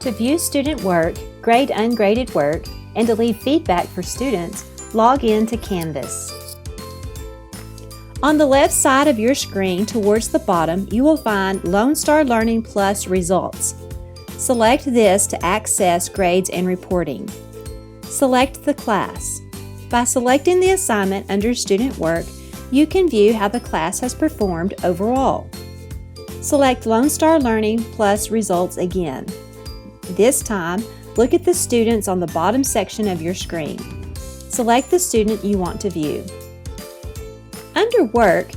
To view student work, grade ungraded work, and to leave feedback for students, log in to Canvas. On the left side of your screen towards the bottom, you will find Lone Star Learning Plus results. Select this to access grades and reporting. Select the class. By selecting the assignment under Student Work, you can view how the class has performed overall. Select Lone Star Learning Plus results again. This time, look at the students on the bottom section of your screen. Select the student you want to view. Under Work,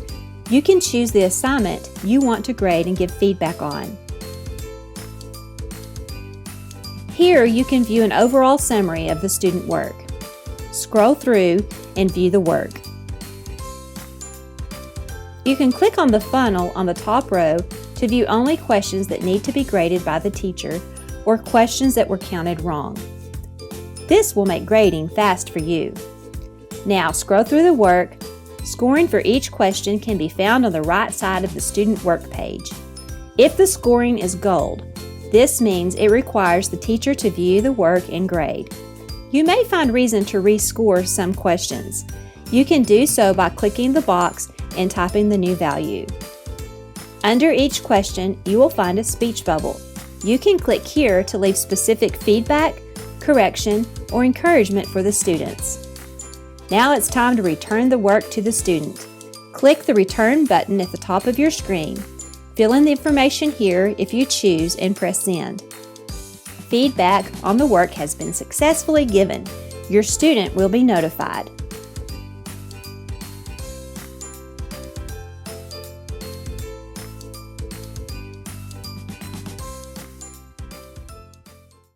you can choose the assignment you want to grade and give feedback on. Here you can view an overall summary of the student work. Scroll through and view the work. You can click on the funnel on the top row to view only questions that need to be graded by the teacher or questions that were counted wrong. This will make grading fast for you. Now scroll through the work. Scoring for each question can be found on the right side of the student work page. If the scoring is gold, this means it requires the teacher to view the work and grade. You may find reason to rescore some questions. You can do so by clicking the box and typing the new value. Under each question, you will find a speech bubble. You can click here to leave specific feedback, correction, or encouragement for the students. Now it's time to return the work to the student. Click the Return button at the top of your screen. Fill in the information here if you choose and press Send. Feedback on the work has been successfully given. Your student will be notified.